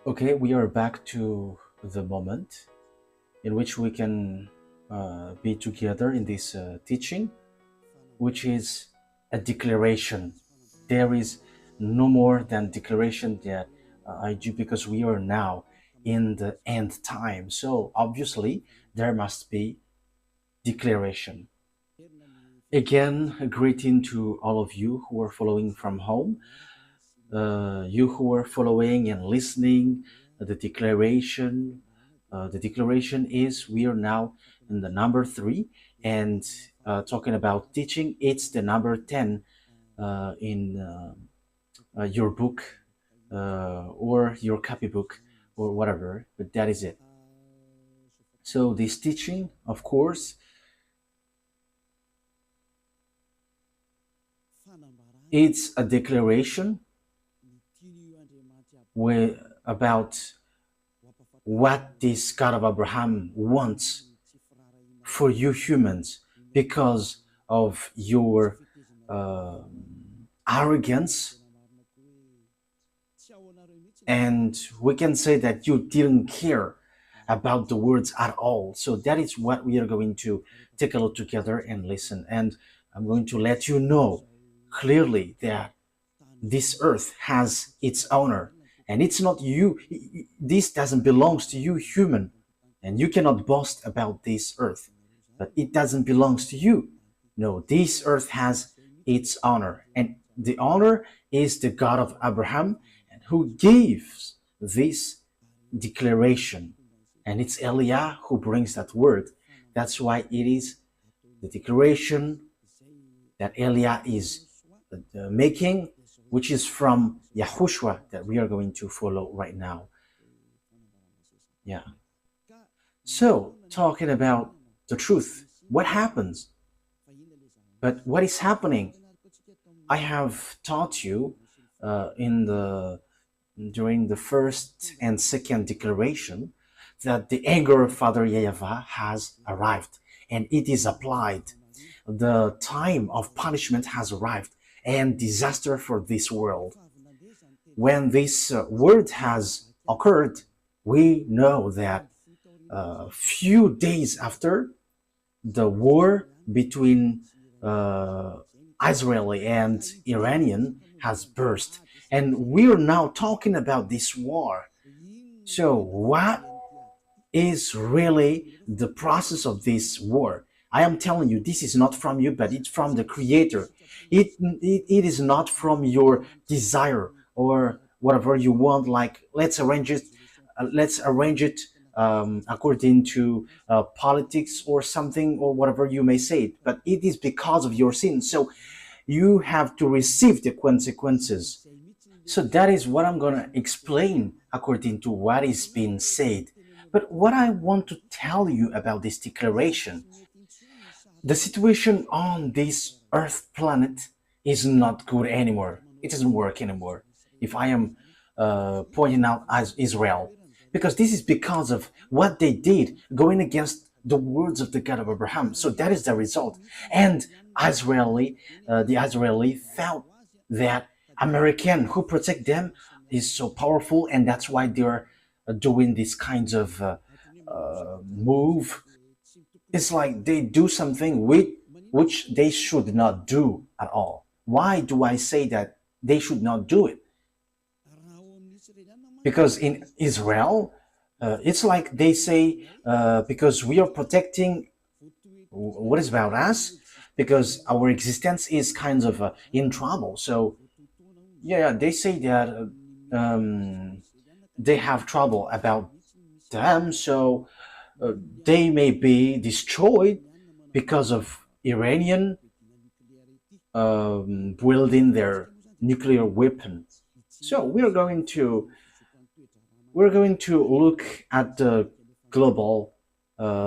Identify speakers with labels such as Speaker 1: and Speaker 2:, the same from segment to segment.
Speaker 1: Okay, we are back to the moment in which we can be together in this teaching, which is a declaration. There is no more than declaration that I do, because we are now in the end time. So obviously, there must be declaration. Again, a greeting to all of you who are following from home, you who are following and listening the declaration. The declaration is we are now in the number 3, and talking about teaching, it's the number 10 in your book or your copybook or whatever, but that is it. So this teaching, of course, it's a declaration about what this God of Abraham wants for you humans because of your uh, arrogance, and we can say that you didn't care about the words at all. So that is what we are going to take a look together and listen. And I'm going to let you know clearly that this earth has its owner, and it's not you. This doesn't belong to you human, and you cannot boast about this earth, but it doesn't belong to you. No, this earth has its honor, and the honor is the God of Abraham, and who gives this declaration. And it's Eliah who brings that word. That's why it is the declaration that Eliah is making, which is from YAHOSHUA, that we are going to follow right now. Yeah. So, talking about the truth, what happens? But what is happening? I have taught you in the during the first and second declaration that the anger of Father YAHVAH has arrived and it is applied. The time of punishment has arrived and disaster for this world. When this word has occurred, we know that a few days after, the war between uh, Israeli and Iranian has burst. And we're now talking about this war. So, what is really the process of this war? I am telling you, this is not from you, but it's from the Creator. It is not from your desire or whatever you want. Like let's arrange it according to politics or something or whatever you may say it. But it is because of your sin. So you have to receive the consequences. So that is what I'm going to explain according to what is being said. But what I want to tell you about this declaration, the situation on this Earth planet is not good anymore. It doesn't work anymore. If I am pointing out as Israel, because this is because of what they did, going against the words of the God of Abraham. So that is the result. And the Israeli felt that American who protect them is so powerful, and that's why they're doing these kinds of move. It's like they do something which they should not do at all. Why do I say that they should not do it? Because in Israel, it's like they say, because we are protecting what is about us, because our existence is kind of in trouble. So, yeah, they say that they have trouble about them, so they may be destroyed because of Iranian wielding their nuclear weapon. So we're going to look at the global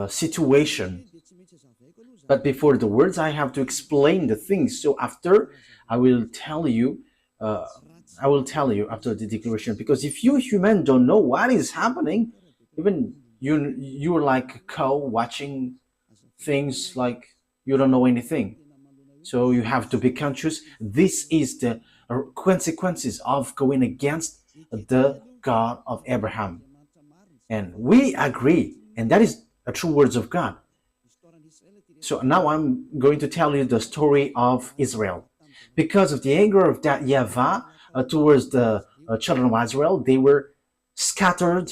Speaker 1: situation. But before the words, I have to explain the things. So after, I will tell you. Uh, I will tell you after the declaration. Because if you human don't know what is happening, even you're like a cow watching things like you don't know anything. So you have to be conscious. This is the consequences of going against the God of Abraham. And we agree, and that is the true words of God. So now I'm going to tell you the story of Israel. Because of the anger of that YAHVAH towards the children of Israel, they were scattered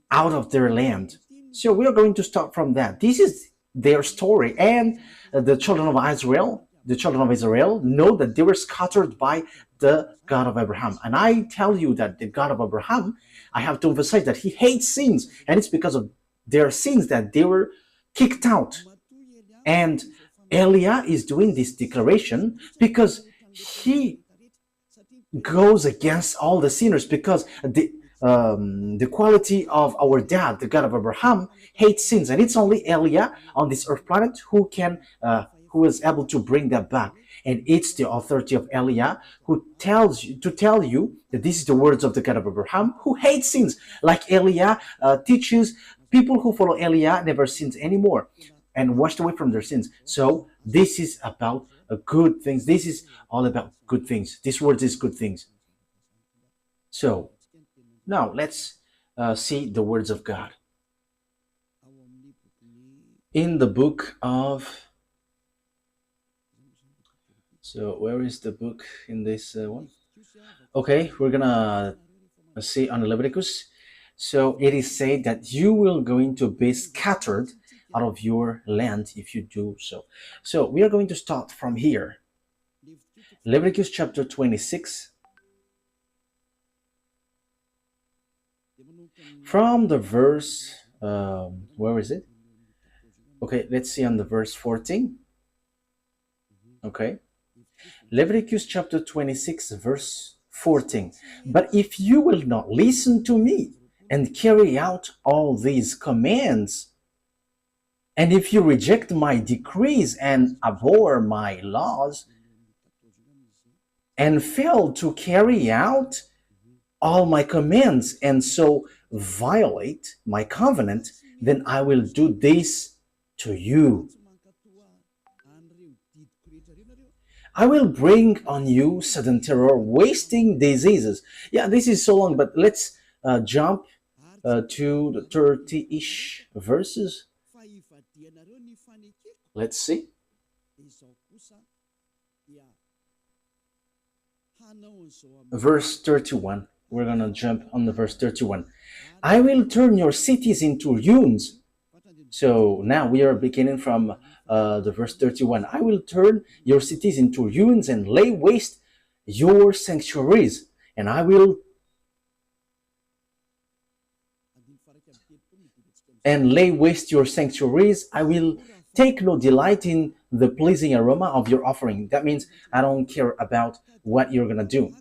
Speaker 1: out of their land. So we are going to start from that. This is their story, and the children of Israel, know that they were scattered by the God of Abraham. And I tell you that the God of Abraham, I have to emphasize that he hates sins, and it's because of their sins that they were kicked out. And Eliah is doing this declaration because he goes against all the sinners, because the quality of our dad, the God of Abraham, hates sins, and it's only Eliah on this earth planet who is able to bring that back. And it's the authority of Eliah who tells you to tell you that this is the words of the God of Abraham, who hates sins. Like Eliah teaches, people who follow Eliah never sins anymore and washed away from their sins. So this is about good things. This is all about good things. This word is good things. So now let's see the words of God in the book of. So where is the book in this one? Okay, we're gonna see on Leviticus. So it is said that you will going to be scattered out of your land if you do so. So we are going to start from here. Leviticus chapter 26. From the verse, where is it? Okay, let's see on the verse 14. Okay. Leviticus chapter 26, verse 14. But if you will not listen to me and carry out all these commands, and if you reject my decrees and abhor my laws, and fail to carry out all my commands, and so violate my covenant, then I will do this to you. I will bring on you sudden terror, wasting diseases. Yeah, this is so long, but let's jump to the 30-ish verses. Let's see. Verse 31. We're going to jump on the verse 31. I will turn your cities into ruins. So now we are beginning from the verse 31. I will turn your cities into ruins and lay waste your sanctuaries. And I will lay waste your sanctuaries. I will take no delight in the pleasing aroma of your offering. That means I don't care about what you're going to do.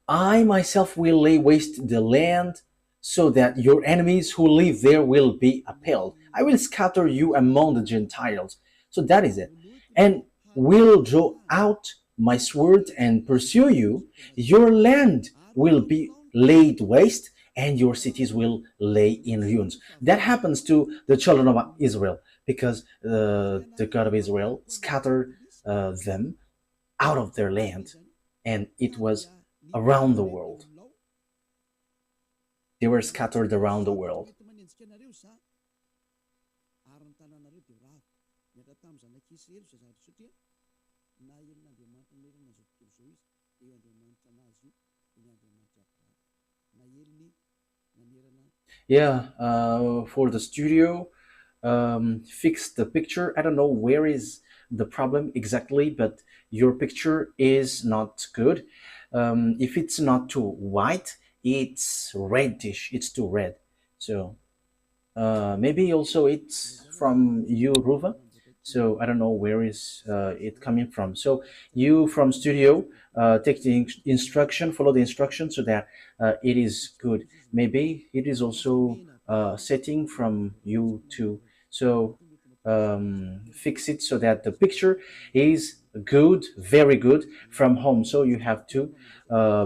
Speaker 1: I myself will lay waste the land so that your enemies who live there will be appalled. I will scatter you among the Gentiles. So that is it. And will draw out my sword and pursue you. Your land will be laid waste, and your cities will lay in ruins. That happens to the children of Israel, because the God of Israel scattered them out of their land, and it was around the world. They were scattered around the world. Yeah, for the studio, fix the picture. I don't know where is the problem exactly, but your picture is not good. If it's not too white, it's reddish, it's too red. So maybe also it's from you, Ruva. So I don't know where is it coming from. So you from studio, take the instruction, follow the instruction so that it is good. Maybe it is also setting from you too. So fix it so that the picture is good, very good from home. So you have to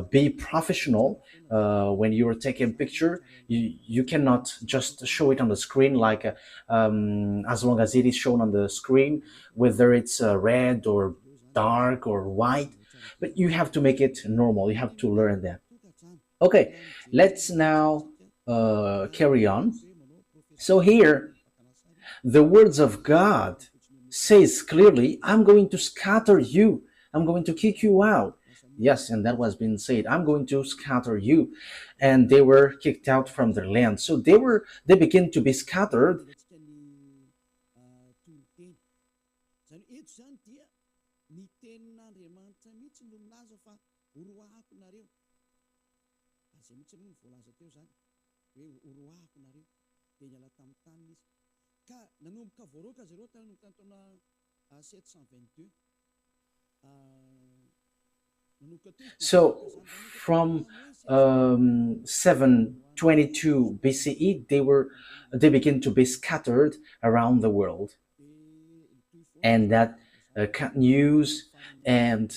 Speaker 1: be professional when you're taking picture. You cannot just show it on the screen like as long as it is shown on the screen, whether it's red or dark or white, but you have to make it normal. You have to learn that. Okay, let's now carry on. So here, the words of God says clearly, I'm going to scatter you. I'm going to kick you out. Yes, and that was being said. I'm going to scatter you. And they were kicked out from their land. So they began to be scattered. So from 722 BCE, they began to be scattered around the world, and that cut news, and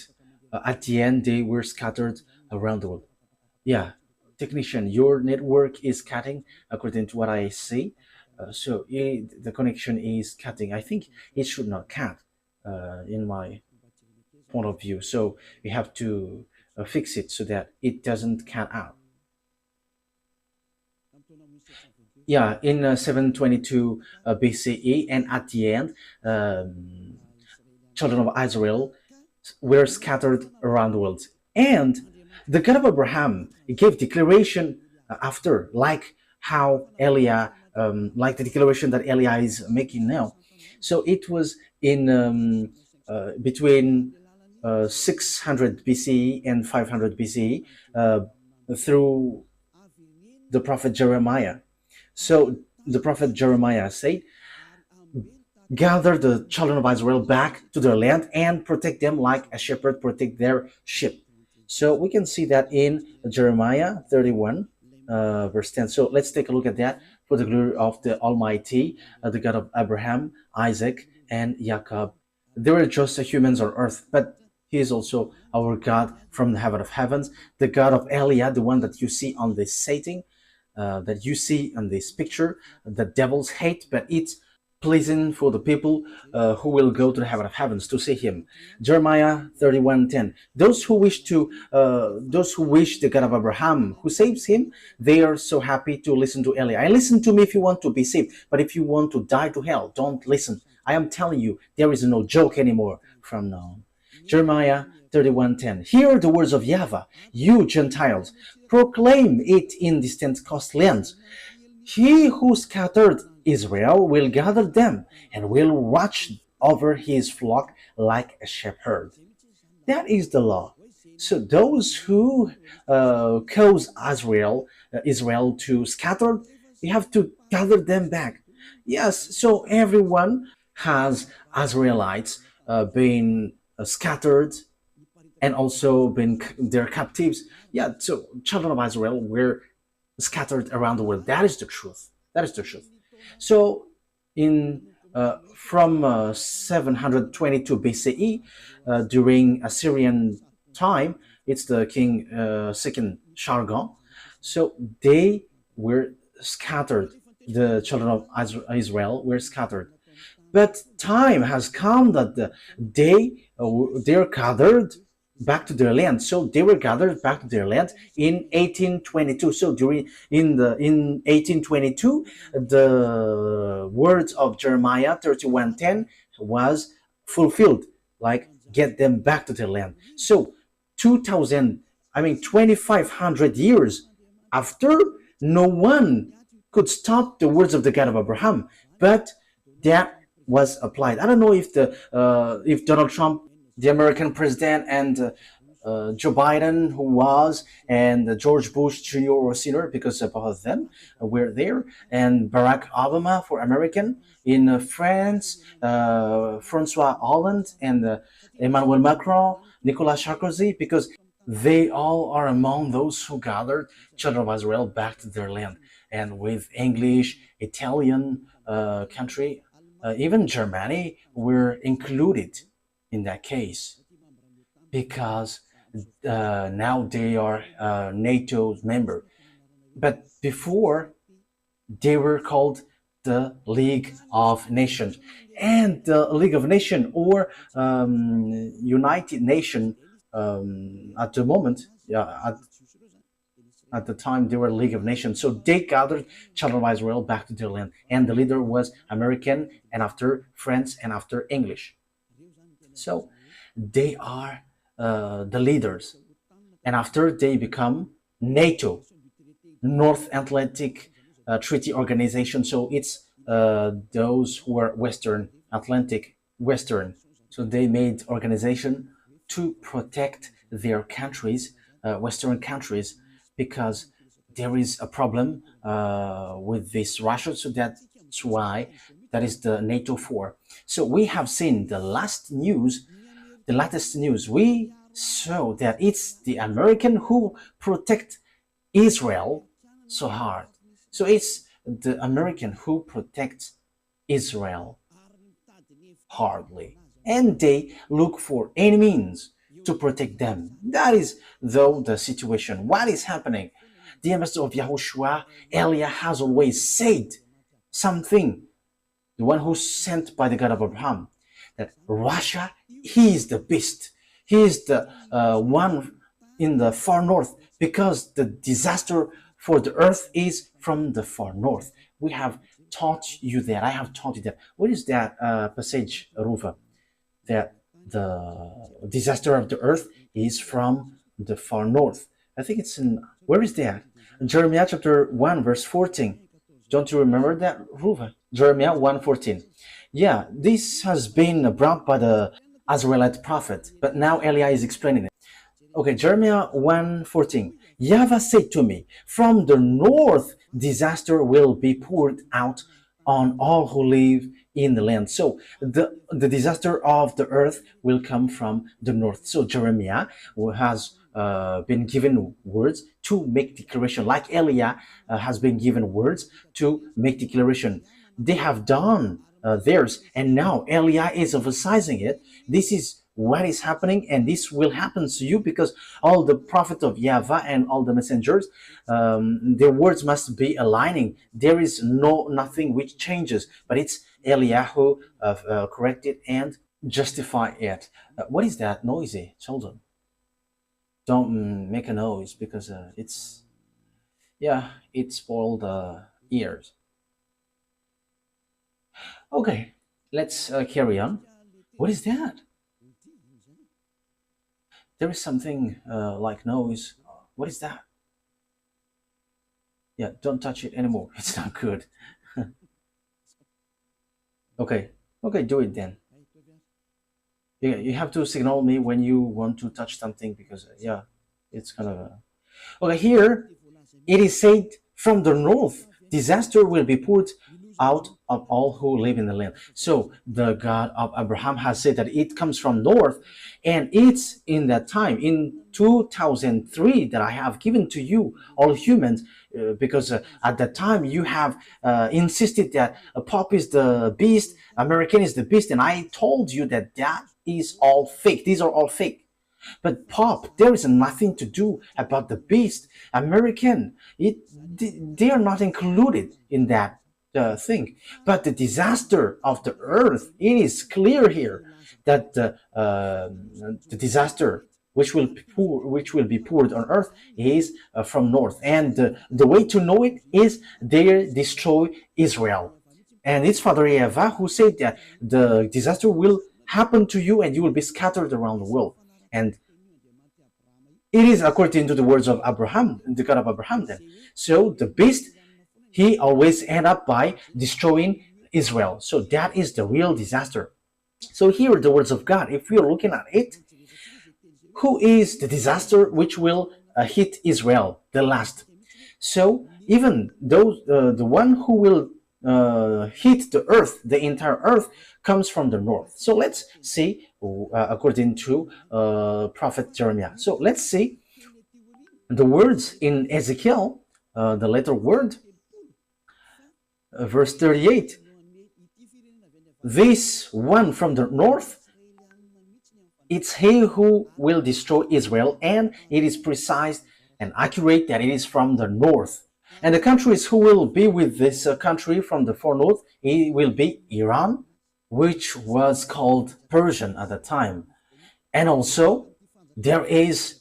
Speaker 1: at the end they were scattered around the world. Yeah, technician, your network is cutting according to what I see. The connection is cutting. I think it should not cut in my point of view. So we have to fix it so that it doesn't cut out. Yeah, in 722 BCE, and at the end, children of Israel were scattered around the world. And the God of Abraham gave declaration after, like how Eliah, like the declaration that Eliah is making now. So it was in between 600 BCE and 500 BCE through the prophet Jeremiah. So the prophet Jeremiah said, gather the children of Israel back to their land and protect them like a shepherd protect their sheep. So we can see that in Jeremiah 31, verse 10. So let's take a look at that. For the glory of the Almighty, the God of Abraham, Isaac, and Jacob. They were just humans on earth, but He is also our God from the heaven of heavens, the God of Eliah, the one that you see on this setting, that you see on this picture. The devils hate, but it's pleasing for the people who will go to the heaven of heavens to see him. Jeremiah 31:10. Those who wish the God of Abraham, who saves him, they are so happy to listen to Eli. And listen to me if you want to be saved, but if you want to die to hell, don't listen. I am telling you, there is no joke anymore from now on. Jeremiah 31:10. Hear the words of YAHVAH, you Gentiles, proclaim it in distant coastlands. He who scattered Israel will gather them and will watch over his flock like a shepherd. That is the law. So those who cause Israel to scatter, we have to gather them back. Yes, so everyone has Israelites being scattered and also been their captives. Yeah, so children of Israel were scattered around the world. That is the truth. That is the truth. So, in from 722 BCE, during Assyrian time, it's the king second Shargon. So they were scattered. The children of Israel were scattered. But time has come that they're gathered back to their land. So they were gathered back to their land in 1822. So in 1822, the words of Jeremiah 31:10 was fulfilled, like get them back to their land. So 2000, 2500 years after, no one could stop the words of the God of Abraham, but that was applied. I don't know if Donald Trump, the American president, and Joe Biden, who was, and George Bush Jr. or Sr., because both of them were there, and Barack Obama for American, in France, Francois Hollande, and Emmanuel Macron, Nicolas Sarkozy, because they all are among those who gathered children of Israel back to their land. And with English, Italian country, even Germany were included in that case, because now they are NATO's member. But before, they were called the League of Nations. And the League of Nations, or United Nation, at the moment, yeah, At the time, they were a League of Nations. So they gathered children of Israel back to their land. And the leader was American, and after France, and after English. So they are the leaders. And after they become NATO, North Atlantic Treaty Organization. So it's those who are Western Atlantic, Western. So they made organization to protect their countries, Western countries, because there is a problem with this Russia. So that's why that is the NATO 4. So we have seen the latest news. We saw that it's the American who protect Israel so hard. So it's the American who protects Israel hardly, and they look for any means to protect them. That is, though, the situation. What is happening? The ambassador of Yahushua, Eliah, has always said something, the one who's sent by the God of Abraham, that Russia, he is the beast. He is the one in the far north, because the disaster for the earth is from the far north. We have taught you that. I have taught you that. What is that passage, Ruva? That the disaster of the earth is from the far north. I think it's in, where is that? Jeremiah chapter 1 verse 14. Don't you remember that, Ruva? Jeremiah 1:14. Yeah, this has been brought by the Israelite prophet, but now Eliah is explaining it. Okay, Jeremiah 1:14. YAHVAH said to me, from the north disaster will be poured out on all who live in the land. So the disaster of the earth will come from the north. So Jeremiah has been given words to make declaration, like Eliah has been given words to make declaration. They have done theirs, and now Eliah is emphasizing it. This is what is happening, and this will happen to you, because all the prophets of YAHVAH and all the messengers, their words must be aligning. There is nothing which changes, but it's Eliah who corrected and justify it. What is that noisy, children? Don't make a noise, because it's, yeah, it spoiled the ears. Okay, let's carry on. What is that? There is something like noise. What is that? Yeah, don't touch it anymore. It's not good. Okay, do it then. Yeah, you have to signal me when you want to touch something, because yeah, it's kind of okay. Here it is said, from the north disaster will be poured out of all who live in the land. So the God of Abraham has said that it comes from north, and it's in that time, in 2003, that I have given to you, all humans, because at that time you have insisted that Pope is the beast, American is the beast, and I told you that that is all fake. These are all fake. But Pope, there is nothing to do about the beast. American, they are not included in that thing. But the disaster of the earth, it is clear here that the disaster which will be poured on earth is from north, and the way to know it is they destroy Israel. And it's Father YAHVAH who said that the disaster will happen to you, and you will be scattered around the world. And it is according to the words of Abraham, the God of Abraham then. So the beast, he always end up by destroying Israel. So that is the real disaster. So here are the words of God. If we are looking at it, who is the disaster which will hit Israel the last? So even those, the one who will hit the earth, the entire earth, comes from the north. So let's see, according to Prophet Jeremiah. So let's see the words in Ezekiel, the letter word, verse 38. This one from the north, it's he who will destroy Israel, and it is precise and accurate that it is from the north. And the countries who will be with this country from the far north, it will be Iran, which was called Persian at the time. And also there is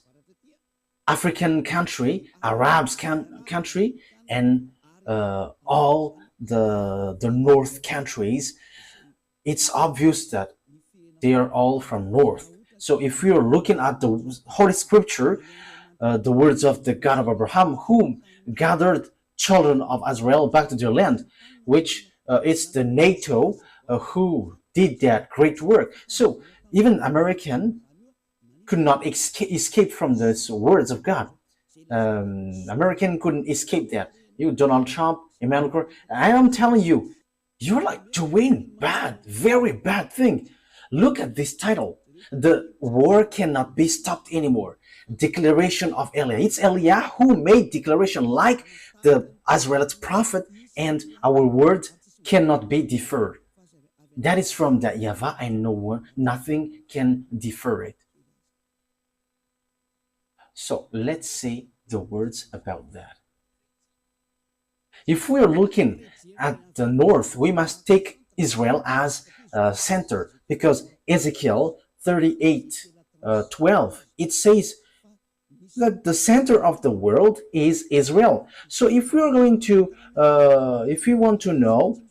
Speaker 1: African country, Arabs country, and all the North countries, it's obvious that they are all from North. So if we are looking at the Holy Scripture, the words of the God of Abraham, whom gathered children of Israel back to their land, which is the NATO who did that great work. So even American could not escape from these words of God. American couldn't escape that. You, Donald Trump, Emmanuel Macron, I am telling you, you're like doing bad, very bad thing. Look at this title. The war cannot be stopped anymore. Declaration of Eliah. It's Eliah who made declaration like the Israelite prophet, and our word cannot be deferred. That is from the YAHVAH, and no one, nothing can defer it. So let's see the words about that. If we're looking at the north, we must take Israel as center, because Ezekiel 38 12, it says that the center of the world is Israel. So if we are going to, if we want to know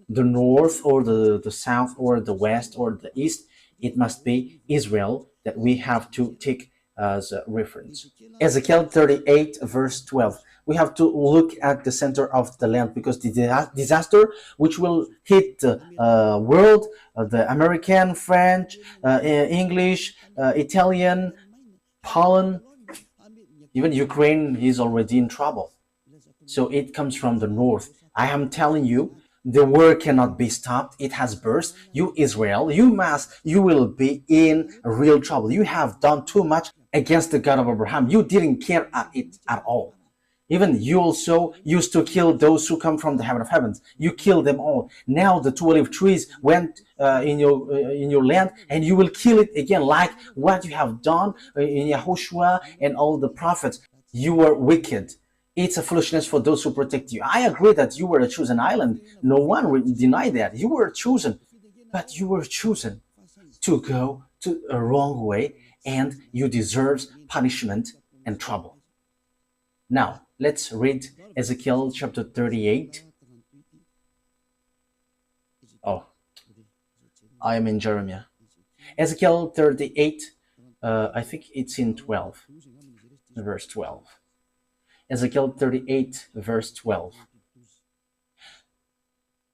Speaker 1: the north or the south or the west or the east, it must be Israel that we have to take as a reference. Ezekiel 38 verse 12. We have to look at the center of the land, because the disaster which will hit the world, the American, French, English, Italian, Poland, even Ukraine is already in trouble. So it comes from the north. I am telling you, the war cannot be stopped. It has burst. You, Israel, you will be in real trouble. You have done too much against the God of Abraham. You didn't care at it at all. Even you also used to kill those who come from the heaven of heavens. You killed them all. Now the two olive trees went in your land, and you will kill it again, like what you have done in YAHOSHUA and all the prophets. You were wicked. It's a foolishness for those who protect you. I agree that you were a chosen island. No one will deny that. You were chosen. But you were chosen to go to a wrong way, and you deserve punishment and trouble. Now, let's read Ezekiel chapter 38. Oh, I am in Jeremiah. Ezekiel 38, I think it's in 12, verse 12. Ezekiel 38, verse 12.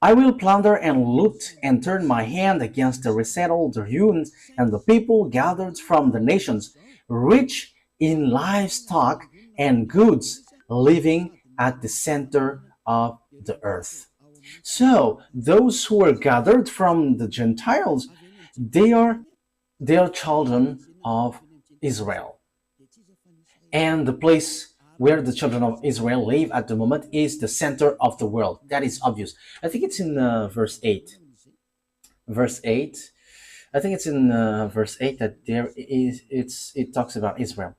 Speaker 1: I will plunder and loot and turn my hand against the resettled, the ruins, and the people gathered from the nations, rich in livestock and goods, living at the center of the earth. So those who are gathered from the Gentiles, they are children of Israel. And the place where the children of Israel live at the moment is the center of the world. That is obvious. I think it's in verse 8. Verse 8. I think it's in verse 8 that it talks about Israel.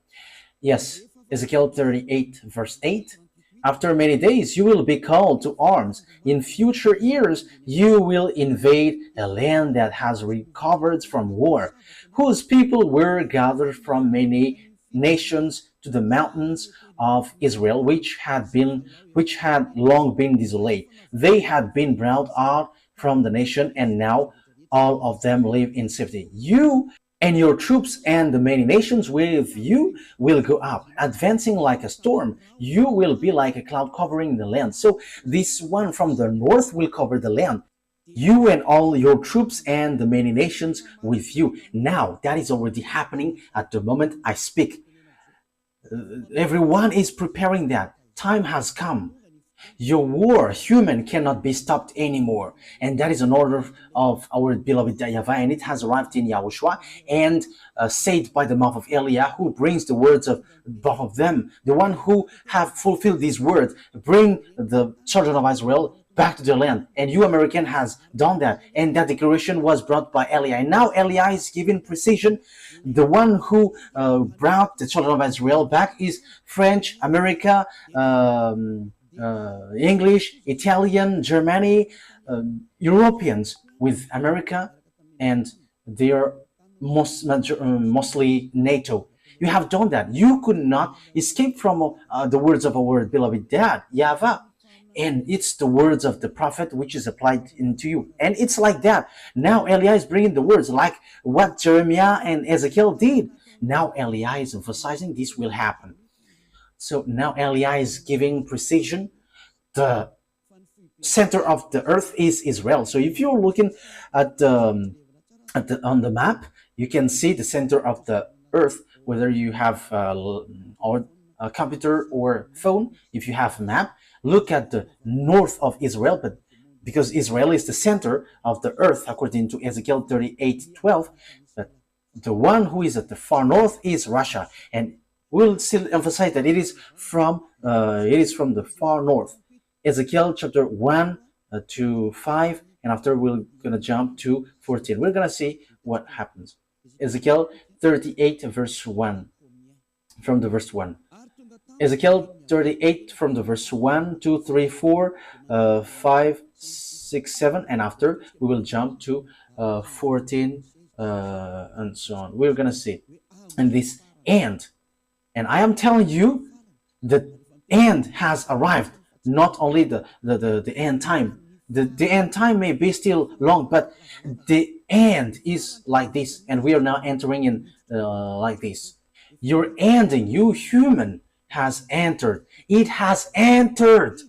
Speaker 1: Yes, Ezekiel 38, verse 8. After many days you will be called to arms. In future years you will invade a land that has recovered from war, whose people were gathered from many nations to the mountains of Israel, which had long been desolate. They had been brought out from the nation, and now all of them live in safety. You and your troops and the many nations with you will go up, advancing like a storm. You will be like a cloud covering the land. So this one from the north will cover the land. You and all your troops and the many nations with you. Now that is already happening at the moment I speak. Everyone is preparing that. Time has come. Your war, human, cannot be stopped anymore. And that is an order of our beloved YAHVAH, and it has arrived in YAHOSHUA and said by the mouth of Eliah, who brings the words of both of them, the one who have fulfilled these words, bring the children of Israel back to their land. And you, American, has done that. And that declaration was brought by Eliah. And now Eliah is giving precision. The one who brought the children of Israel back is French, America, English, Italian, Germany, Europeans with America, and they are mostly NATO. You have done that. You could not escape from the words of our beloved dad, YAHVAH. And it's the words of the prophet which is applied into you. And it's like that. Now Eliah is bringing the words like what Jeremiah and Ezekiel did. Now Eliah is emphasizing this will happen. So now Eliah is giving precision. The center of the earth is Israel. So if you're looking at on the map, you can see the center of the earth, whether you have a computer or phone. If you have a map, look at the north of Israel, but because Israel is the center of the earth, according to Ezekiel 38:12, but the one who is at the far north is Russia, and we'll still emphasize that it is from the far north. Ezekiel chapter 1 to 5, and after we're gonna jump to 14. We're gonna see what happens. Ezekiel 38 verse 1, from the verse 1. Ezekiel 38 from the verse 1, 2, 3, 4, 5, 6, 7, and after we will jump to 14 and so on. We're gonna see. And this end, and I am telling you, the end has arrived. Not only the end time. The end time may be still long, but the end is like this, and we are now entering in like this. Your ending, you human, has entered. It has entered.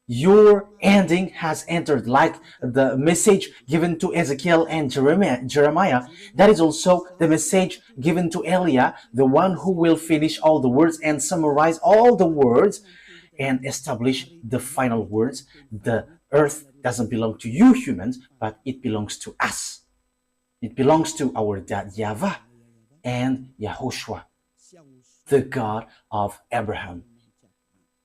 Speaker 1: Your ending has entered, like the message given to Ezekiel and Jeremiah. That is also the message given to Eliah, the one who will finish all the words and summarize all the words and establish the final words. The earth doesn't belong to you humans, but it belongs to us. It belongs to our dad YAHVAH and YAHOSHUA, the God of Abraham,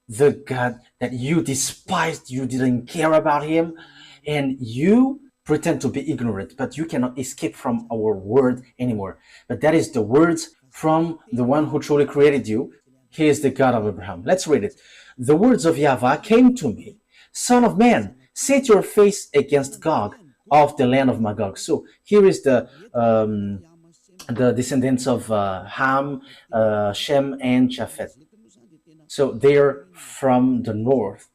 Speaker 1: the God that you despised. You didn't care about him, and you pretend to be ignorant, but you cannot escape from our word anymore. But that is the words from the one who truly created you. He is the God of Abraham. Let's read it. The words of YAHVAH came to me, Son of man, set your face against Gog of the land of Magog. So here is the descendants of Ham, Shem, and Japheth. So they're from the north.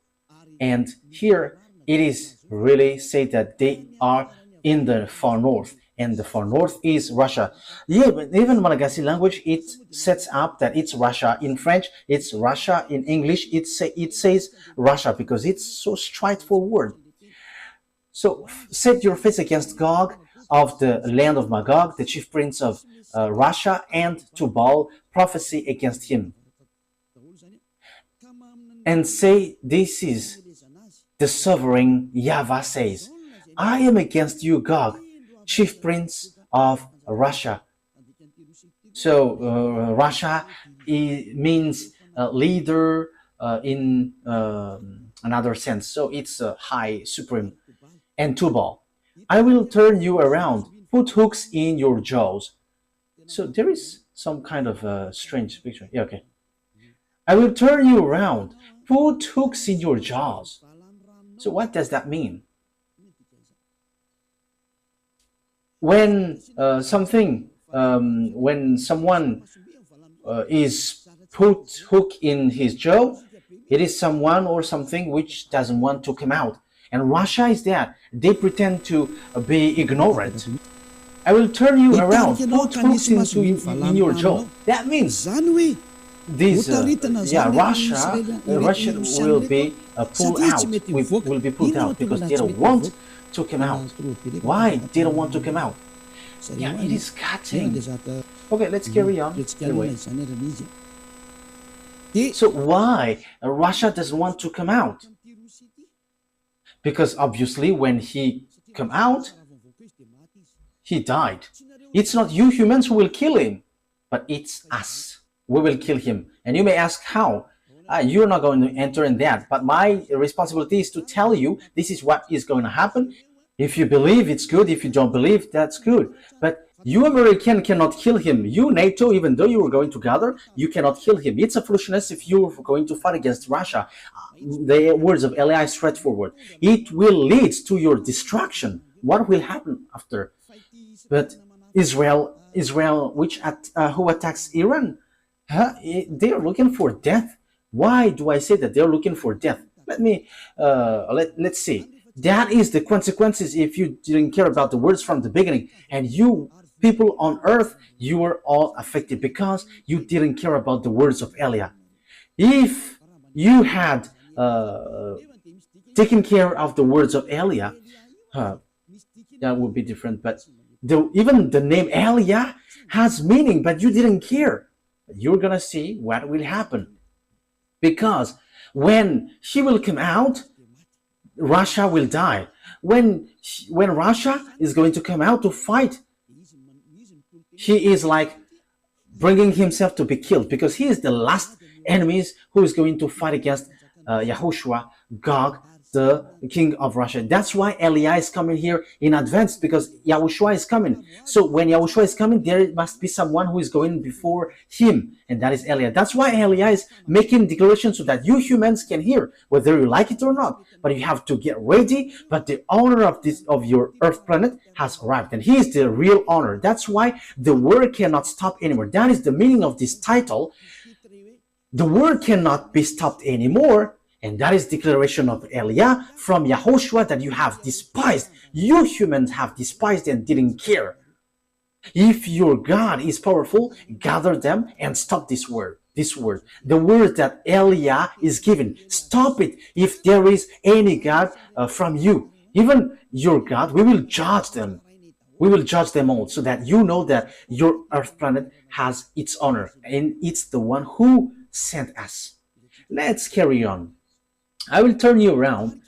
Speaker 1: And here it is really said that they are in the far north. And the far north is Russia. Yeah, but even Malagasy language, it sets up that it's Russia. In French, it's Russia. In English, it says Russia because it's so straightforward. So set your face against Gog of the land of Magog, the chief prince of Russia, and Tubal, prophesy against him. And say, this is the sovereign YAHVAH says, I am against you, Gog, chief prince of Russia. So Russia means leader in another sense. So it's high, supreme. And Tubal, I will turn you around, put hooks in your jaws. So there is some kind of strange picture. Yeah, okay. I will turn you around, put hooks in your jaws. So what does that mean? When when someone is put hook in his jaw, it is someone or something which doesn't want to come out. And Russia is that. They pretend to be ignorant. I will turn you around, put hooks in your jaw. That means this, Russia will be pulled out. Will be pulled out because they don't want to come out. Why they don't want to come out? Yeah, it is cutting. Okay, let's carry on. Anyway. So why Russia doesn't want to come out? Because obviously when he come out, he died. It's not you humans who will kill him, but it's us. We will kill him. And you may ask how? You're not going to enter in that. But my responsibility is to tell you this is what is going to happen. If you believe, it's good. If you don't believe, that's good. But you American cannot kill him. You NATO, even though you were going together, you cannot kill him. It's a foolishness if you're going to fight against Russia. The words of Eli are straightforward. It will lead to your destruction. What will happen after? But Israel Israel, who attacks Iran, they are looking for death. Why do I say that they're looking for death? Let's see. That is the consequences if you didn't care about the words from the beginning. And you people on earth, you were all affected because you didn't care about the words of Eliah. If you had taken care of the words of Eliah, uh, that would be different. But even the name Eliah has meaning, but you didn't care. You're gonna see what will happen, because when she will come out, Russia will die. When Russia is going to come out to fight, he is like bringing himself to be killed, because he is the last enemies who is going to fight against Yahushua, Gog, the king of Russia. That's why Eliah is coming here in advance, because Yahushua is coming. So when Yahushua is coming, there must be someone who is going before him, and that is Eliah. That's why Eliah is making declarations so that you humans can hear, whether you like it or not. But you have to get ready. But the owner of your earth planet has arrived, and he is the real owner. That's why the word cannot stop anymore. That is the meaning of this title. The word cannot be stopped anymore. And that is declaration of Eliah from YAHOSHUA that you have despised. You humans have despised and didn't care. If your God is powerful, gather them and stop this word. The word that Eliah is given. Stop it. If there is any God from you, even your God, we will judge them. We will judge them all, so that you know that your earth planet has its owner, and it's the one who sent us. Let's carry on. I will turn you around,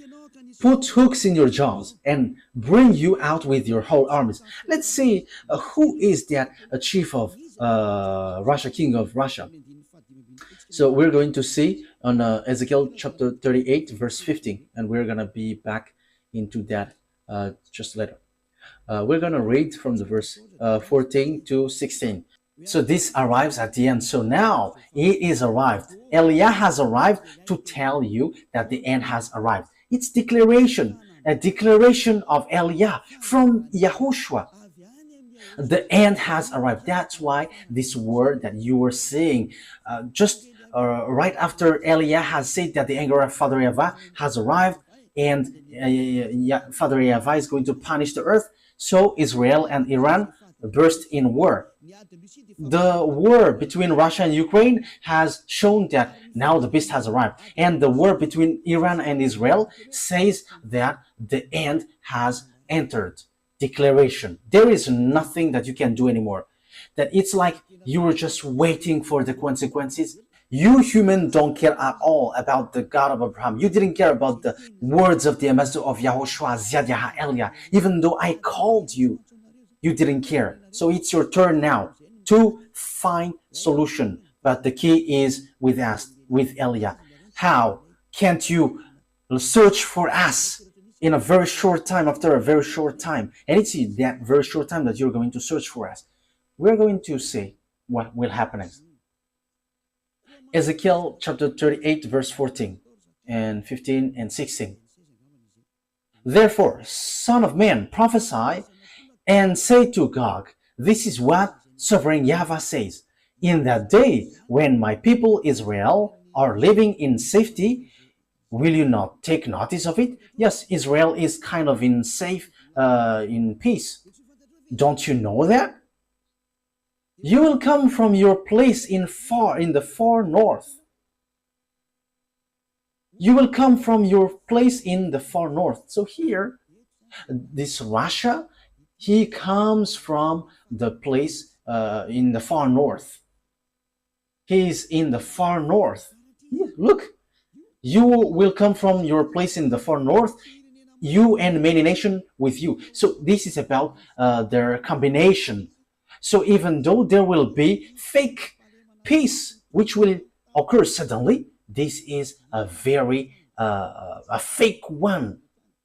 Speaker 1: put hooks in your jaws, and bring you out with your whole armies. Let's see who is that chief of Russia, king of Russia. So we're going to see on Ezekiel chapter 38, verse 15, and we're going to be back into that just later. We're going to read from the verse 14 to 16. So this arrives at the end. So now he is arrived. Eliah has arrived to tell you that the end has arrived. It's declaration, a declaration of Eliah from YAHOSHUA. The end has arrived. That's why this word that you were saying, just right after Eliah has said that the anger of Father YAHVAH has arrived, and Father YAHVAH is going to punish the earth, so Israel and Iran burst in war. The war between Russia and Ukraine has shown that now the beast has arrived. And the war between Iran and Israel says that the end has entered. Declaration. There is nothing that you can do anymore. That it's like you were just waiting for the consequences. You humans don't care at all about the God of Abraham. You didn't care about the words of the ambassador of YAHOSHUA, Ziad Eliah. Even though I called you, you didn't care. So it's your turn now to find solution. But the key is with us, with Eliah. How can't you search for us in a very short time, after a very short time? And it's in that very short time that you're going to search for us. We're going to see what will happen next. Ezekiel chapter 38, verse 14 and 15 and 16. Therefore, son of man, prophesy and say to Gog, this is what sovereign YAHVAH says. In that day when my people Israel are living in safety, will you not take notice of it? Yes, Israel is kind of in peace. Don't you know that? You will come from your place in the far north. You will come from your place in the far north. So here, this Russia, he comes from the place in the far north. He is in the far north. Look, you will come from your place in the far north, you and many nations with you. So this is about their combination. So even though there will be fake peace, which will occur suddenly, this is a very a fake one,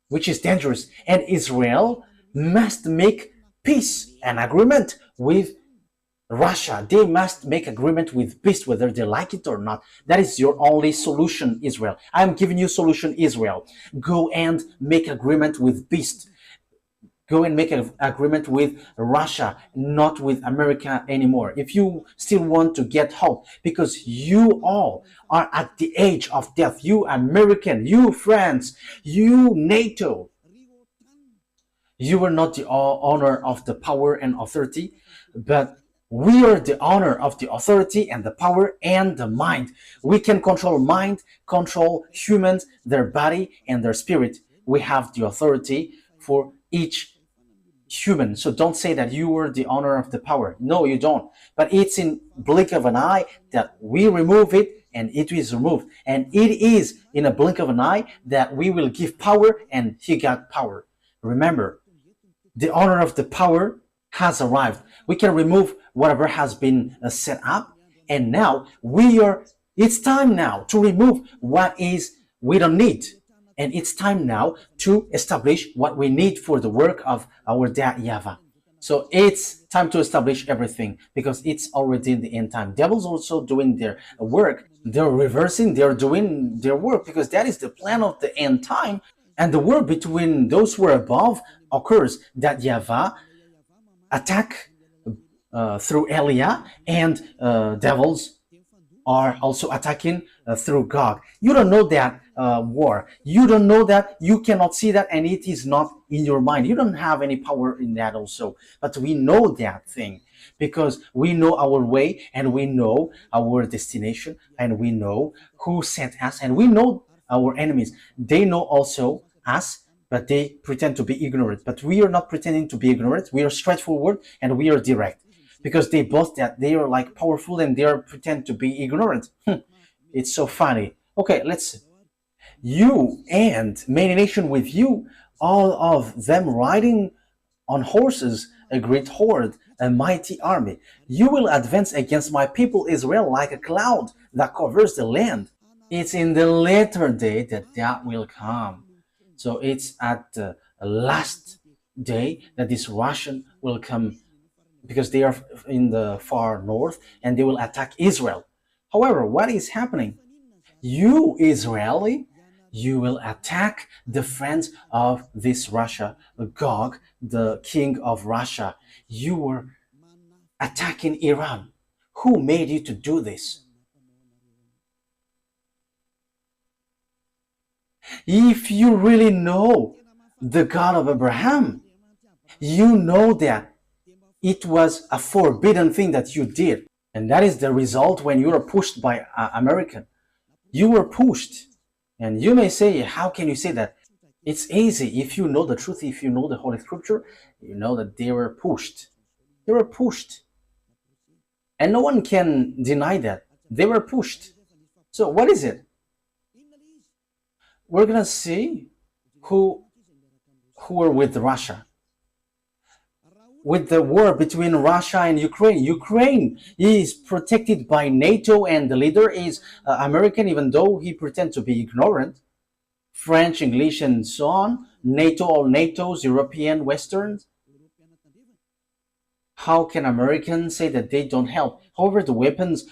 Speaker 1: which is dangerous. And Israel must make peace and agreement with Russia. They must make agreement with beast, whether they like it or not. That is your only solution, Israel. I am giving you solution, Israel. Go and make agreement with beast. go and make an agreement with Russia, not with America anymore. If you still want to get hope, because you all are at the age of death, you American, you France, you NATO, you are not the owner of the power and authority, but we are the owner of the authority and the power and the mind. We can control mind, control humans, their body and their spirit. We have the authority for each human. So don't say that you are the owner of the power. No, you don't. But it's in blink of an eye that we remove it and it is removed. And it is in a blink of an eye that we will give power and he got power. Remember, the owner of the power has arrived. We can remove whatever has been set up. And now it's time now to remove what is we don't need. And it's time now to establish what we need for the work of our YAHVAH. So it's time to establish everything because it's already in the end time. Devil's also doing their work. They're reversing, they're doing their work because that is the plan of the end time. And the war between those who are above occurs that YAHVAH attack through Elia and devils are also attacking through Gog. You don't know that war. You don't know that. You cannot see that and it is not in your mind. You don't have any power in that also. But we know that thing because we know our way and we know our destination and we know who sent us and we know our enemies. They know also us, but they pretend to be ignorant. But we are not pretending to be ignorant. We are straightforward and we are direct because they boast that they are like powerful and they are pretend to be ignorant. It's so funny. Okay, let's see. You and many nations with you, all of them riding on horses, a great horde, a mighty army. You will advance against my people Israel like a cloud that covers the land. It's in the latter day that that will come. So it's at the last day that this Russian will come because they are in the far north and they will attack Israel. However, what is happening? You, Israeli, you will attack the friends of this Russia, Gog, the king of Russia. You were attacking Iran. Who made you to do this? If you really know the God of Abraham, you know that it was a forbidden thing that you did. And that is the result when you are pushed by American. You were pushed. And you may say, how can you say that? It's easy. If you know the truth, if you know the Holy Scripture, you know that they were pushed. They were pushed. And no one can deny that. They were pushed. So what is it? We're going to see who are with Russia. With the war between Russia and Ukraine. Ukraine is protected by NATO and the leader is American, even though he pretends to be ignorant. French, English, and so on. NATO, all NATO's, European, Westerns. How can Americans say that they don't help? However, the weapons,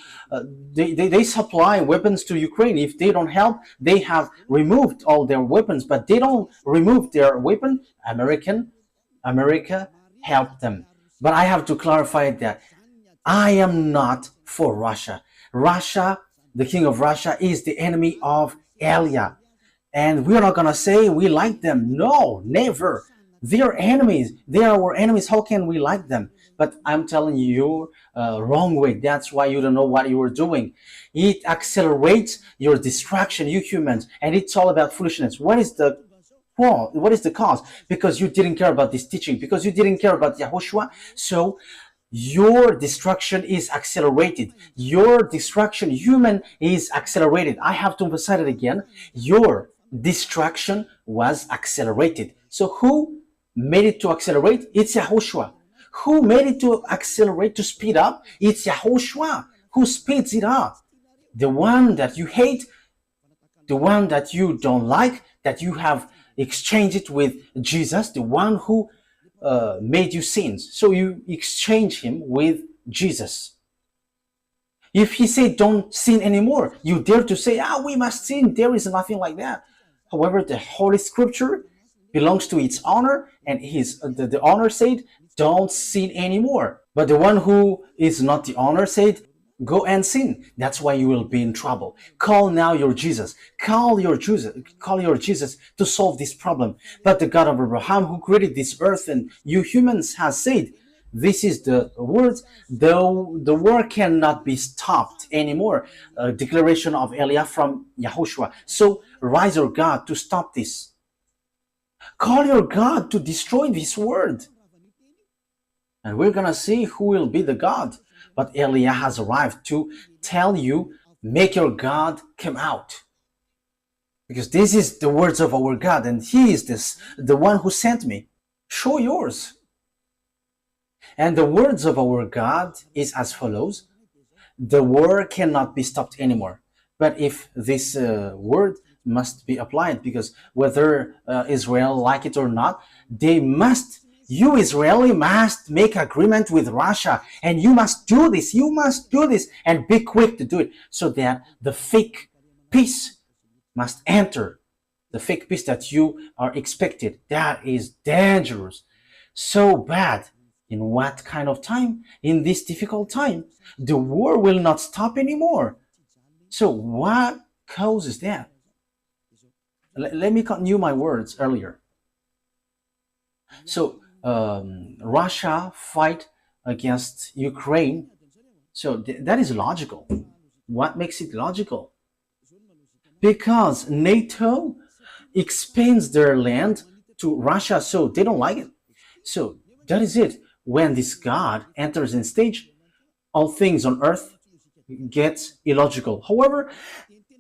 Speaker 1: they supply weapons to Ukraine. If they don't help, they have removed all their weapons, but they don't remove their weapon. America helped them. But I have to clarify that I am not for Russia. Russia, the king of Russia, is the enemy of Elia. And we're not going to say we like them. No, never. They are enemies. They are our enemies. How can we like them? But I'm telling you, wrong way. That's why you don't know what you are doing. It accelerates your distraction, you humans, and it's all about foolishness. What is the what is the cause? Because you didn't care about this teaching, because you didn't care about YAHOSHUA. So your destruction is accelerated. Your destruction, human, is accelerated. I have to emphasize it again. Your destruction was accelerated. So who made it to accelerate? It's YAHOSHUA. Who made it to accelerate, to speed up? It's YAHOSHUA. Who speeds it up? The one that you hate, the one that you don't like, that you have exchanged it with Jesus, the one who made you sins. So you exchange him with Jesus. If he said don't sin anymore, you dare to say, we must sin. There is nothing like that. However, the Holy Scripture belongs to its owner, and the owner said, don't sin anymore. But the one who is not the owner said, go and sin. That's why you will be in trouble. Call now your Jesus. Call your Jesus. Call your Jesus to solve this problem. But the God of Abraham, who created this earth and you humans, has said, this is the words, though the war cannot be stopped anymore. A declaration of Eliah from YAHOSHUAH. So rise your God to stop this. Call your God to destroy this word. And we're going to see who will be the God. But Eliah has arrived to tell you, make your God come out. Because this is the words of our God, and He is the one who sent me. Show yours. And the words of our God is as follows. The war cannot be stopped anymore. But if this word must be applied, because whether Israel like it or not, you Israeli must make agreement with Russia, and you must do this, and be quick to do it, so that the fake peace must enter, the fake peace that you are expected. That is dangerous, so bad. In what kind of time? In this difficult time. The war will not stop anymore. So what causes that? Let me continue my words earlier. So Russia fight against Ukraine. So that is logical. What makes it logical? Because NATO expands their land to Russia, so they don't like it. So that is it. When this God enters in stage, all things on earth get illogical. However,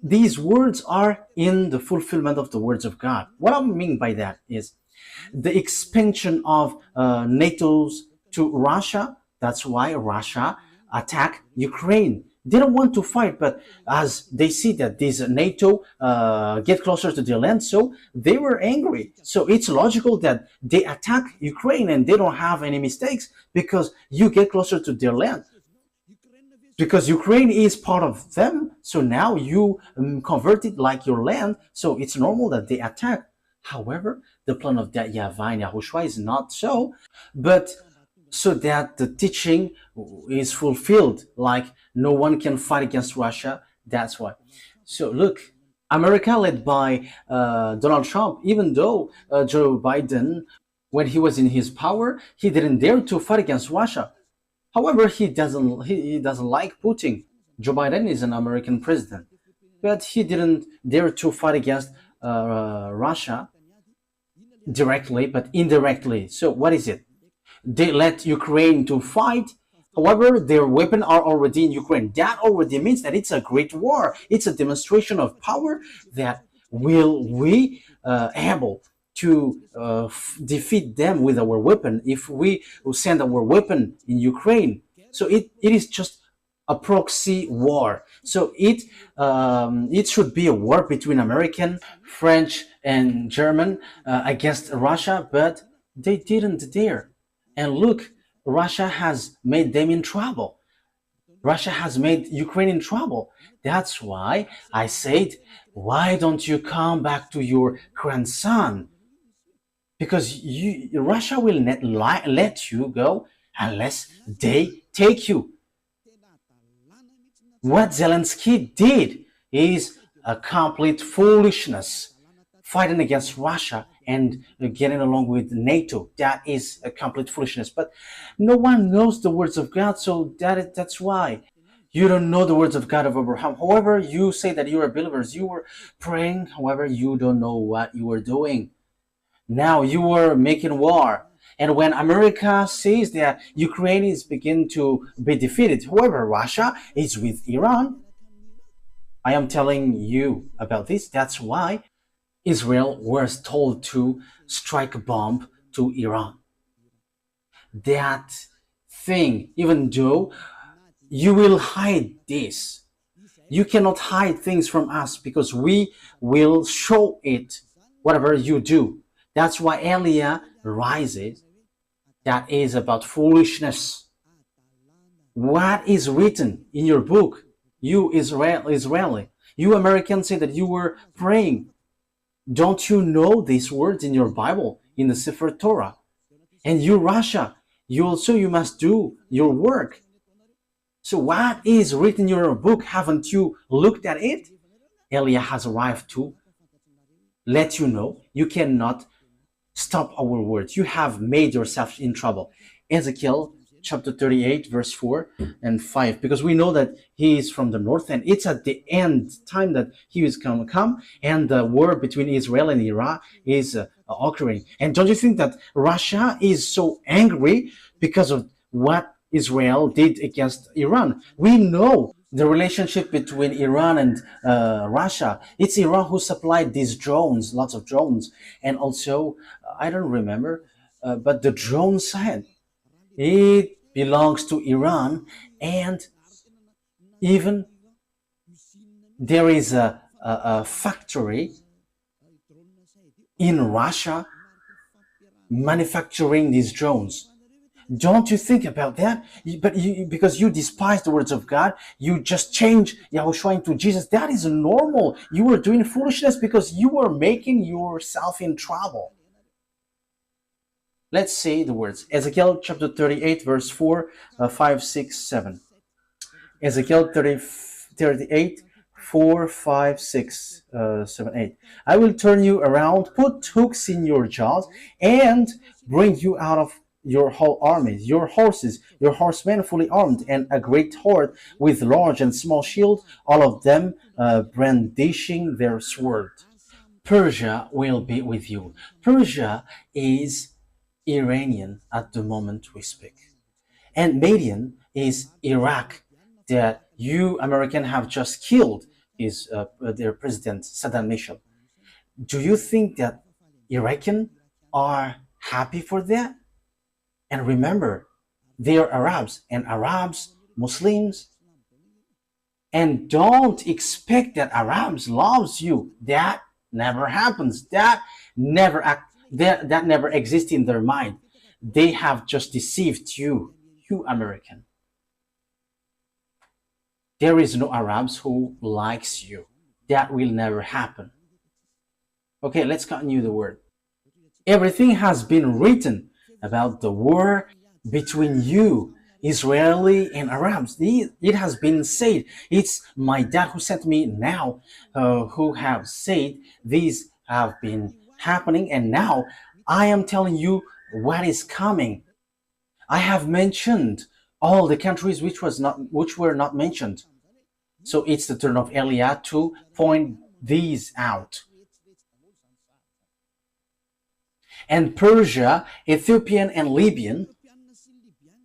Speaker 1: these words are in the fulfillment of the words of God. What I mean by that is the expansion of NATO's to Russia. That's why Russia attacked Ukraine. They don't want to fight, but as they see that these NATO get closer to their land, so they were angry. So it's logical that they attack Ukraine and they don't have any mistakes because you get closer to their land. Because Ukraine is part of them, so now you convert it like your land, so it's normal that they attack. However, the plan of that YAHVAH and YAHOSHUAH is not so, but so that the teaching is fulfilled, like no one can fight against Russia. That's why. So look, America led by Donald Trump, even though Joe Biden, when he was in his power, he didn't dare to fight against Russia. However, he doesn't like Putin. Joe Biden is an American president, but he didn't dare to fight against Russia directly, but indirectly. So what is it? They let Ukraine to fight. However, their weapons are already in Ukraine. That already means that it's a great war. It's a demonstration of power that will we able to defeat them with our weapon if we send our weapon in Ukraine. So it is just a proxy war. So it should be a war between American, French, and German against Russia, but they didn't dare. And look, Russia has made them in trouble. Russia has made Ukraine in trouble. That's why I said, why don't you come back to your grandson? Because Russia will not let you go unless they take you. What Zelensky did is a complete foolishness, fighting against Russia and getting along with NATO. That is a complete foolishness. But no one knows the words of God, so that's why. You don't know the words of God of Abraham. However, you say that you are believers. You were praying. However, you don't know what you were doing. Now you were making war. And when America sees that Ukraine is beginning to be defeated, however, Russia is with Iran. I am telling you about this. That's why Israel was told to strike a bomb to Iran. That thing, even though you will hide this, you cannot hide things from us because we will show it, whatever you do. That's why Eliah rises. That is about foolishness. What is written in your book? You Israeli, you Americans say that you were praying. Don't you know these words in your Bible, in the Sefer Torah? And you, Russia, you must do your work. So what is written in your book? Haven't you looked at it? Eliah has arrived to let you know you cannot stop our words. You have made yourself in trouble. Ezekiel chapter 38, verse 4 and 5, because we know that he is from the north and it's at the end time that he is going to come, and the war between Israel and Iran is occurring. And don't you think that Russia is so angry because of what Israel did against Iran? We know the relationship between Iran and Russia. It's Iran who supplied these drones, lots of drones, and also I don't remember, but the drone said it belongs to Iran, and even there is a factory in Russia manufacturing these drones. Don't you think about that? Because you despise the words of God, you just change Yahushua into Jesus. That is normal. You were doing foolishness because you were making yourself in trouble. Let's say the words. Ezekiel chapter 38, verse 4, 5, 6, 7. Ezekiel 38, 4, 5, 6, 7, 8. I will turn you around, put hooks in your jaws, and bring you out of your whole army, your horses, your horsemen fully armed, and a great horde with large and small shields, all of them brandishing their sword. Persia will be with you. Persia is Iranian at the moment we speak. And Madian is Iraq, that you American have just killed is their president Saddam Hussein. Do you think that Iraqis are happy for that? And remember, they are Arabs, and Arabs, Muslims, and don't expect that Arabs loves you. That never happens. That never exists in their mind. They have just deceived you, you American. There is no Arabs who likes you. That will never happen. Okay, let's continue the word. Everything has been written about the war between you, Israeli and Arabs. It has been said. It's my dad who sent me now, who have said these have been happening, and now I am telling you what is coming. I have mentioned all the countries which were not mentioned. So it's the turn of Eliah to point these out. And Persia, Ethiopian, and Libyan,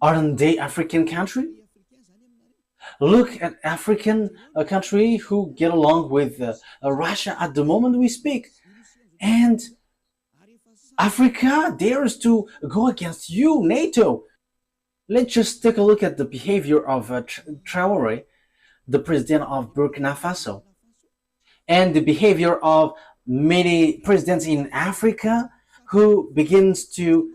Speaker 1: aren't they African country? Look at African country who get along with Russia at the moment we speak. And Africa dares to go against you, NATO. Let's just take a look at the behavior of Traoré, the president of Burkina Faso, and the behavior of many presidents in Africa who begins to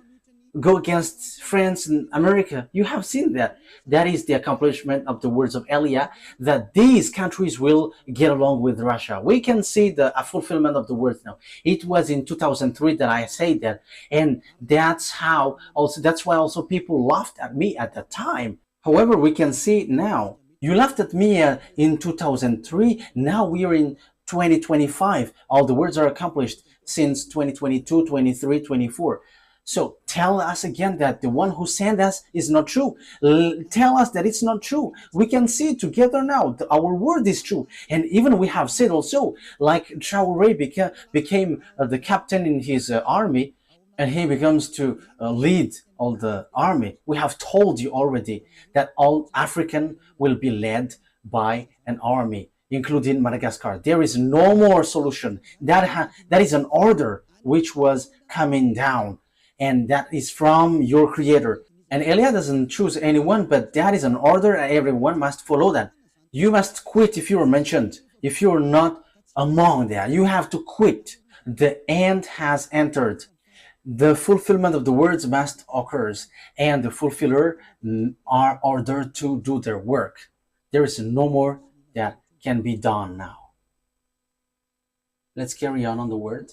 Speaker 1: go against France and America. You have seen that. That is the accomplishment of the words of Eliah, that these countries will get along with Russia. We can see the fulfillment of the words now. It was in 2003 that I said that, and that's why also people laughed at me at the time. However, we can see it now. You laughed at me in 2003. Now we are in 2025. All the words are accomplished since 2022, 23, 24. So tell us again that the one who sent us is not true. Tell us that it's not true. We can see it together now. Our word is true. And even we have said also, like Traoré became the captain in his army, and he becomes to lead all the army. We have told you already that all African will be led by an army, including Madagascar. There is no more solution. That is an order which was coming down, and that is from your creator. And Eliah doesn't choose anyone, but that is an order and everyone must follow that. You must quit if you are mentioned. If you are not among that, you have to quit. The end has entered. The fulfillment of the words must occur, and the fulfiller are ordered to do their work. There is no more that can be done now. Let's carry on the word.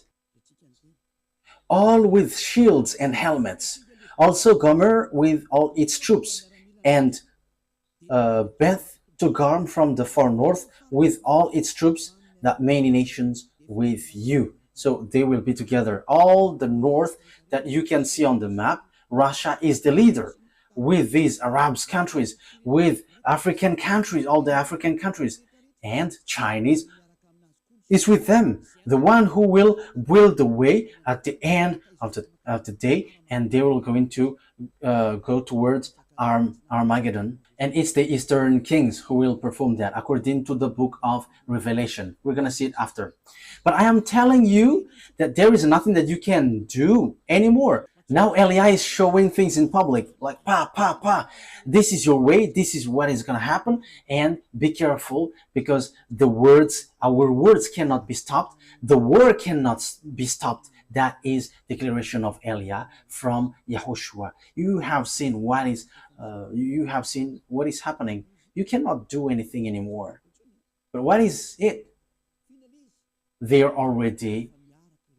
Speaker 1: All with shields and helmets. Also Gomer with all its troops, and Beth Togarm from the far north with all its troops, that many nations with you. So they will be together. All the north that you can see on the map, Russia is the leader with these Arab countries, with African countries, all the African countries, and Chinese is with them, the one who will build the way at the end of the day, and they will going to go towards Armageddon. And it's the Eastern kings who will perform that according to the book of Revelation. We're going to see it after. But I am telling you that there is nothing that you can do anymore. Now Eli is showing things in public, like this is your way, this is what is going to happen, and be careful, because our words cannot be stopped. The war cannot be stopped. That is declaration of Eli from Yahushua. You have seen what is happening. You cannot do anything anymore. But what is it? They are already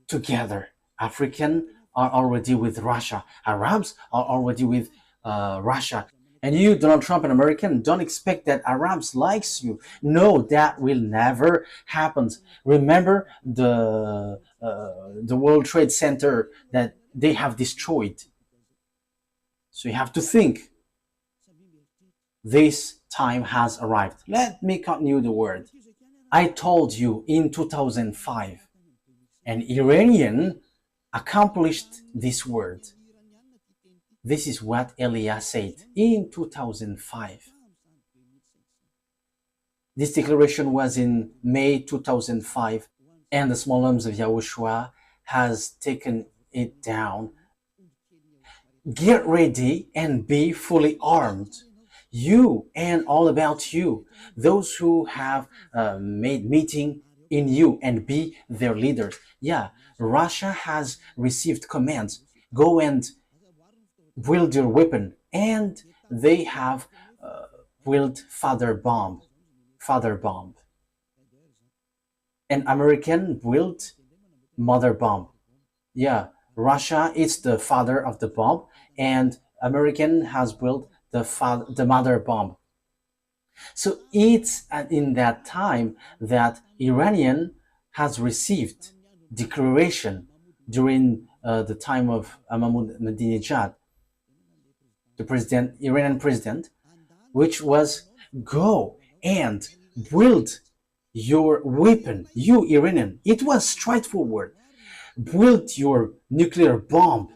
Speaker 1: together. African are already with Russia. Arabs are already with Russia. And you, Donald Trump, an American, don't expect that Arabs likes you. No, that will never happen. Remember the World Trade Center that they have destroyed. So you have to think. This time has arrived. Let me continue the word. I told you in 2005, an Iranian accomplished this word. This is what Elia said in 2005. This declaration was in May 2005, and the small arms of Yahushua has taken it down. Get ready and be fully armed. You and all about you, those who have made meeting in you, and be their leaders. Yeah, Russia has received commands. Go and build your weapon, and they have built father bomb. And American built mother bomb. Yeah, Russia is the father of the bomb, and American has built the mother bomb. So it's in that time that Iranian has received declaration during the time of Ahmadinejad, the Iranian president, which was go and build your weapon, you Iranian. It was straightforward. Build your nuclear bomb,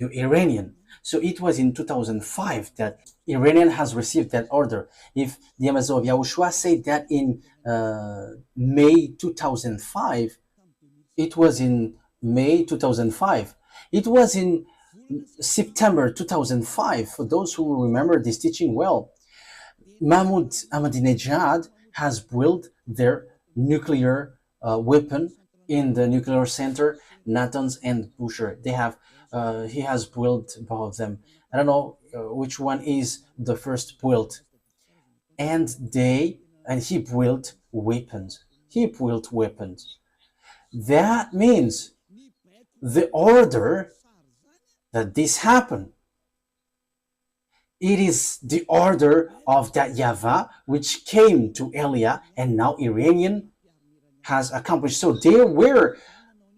Speaker 1: you Iranian. So it was in 2005 that Iranian has received that order. If the Amazon of Yahushua said that in May 2005, it was in May 2005. It was in September 2005, for those who remember this teaching well. Mahmoud Ahmadinejad has built their nuclear weapon in the nuclear center, Natanz and Bushehr. They have he has built both of them. I don't know which one is the first built. And he built weapons. That means the order that this happened, it is the order of that YAHVAH which came to Elia, and now Iranian has accomplished. So they were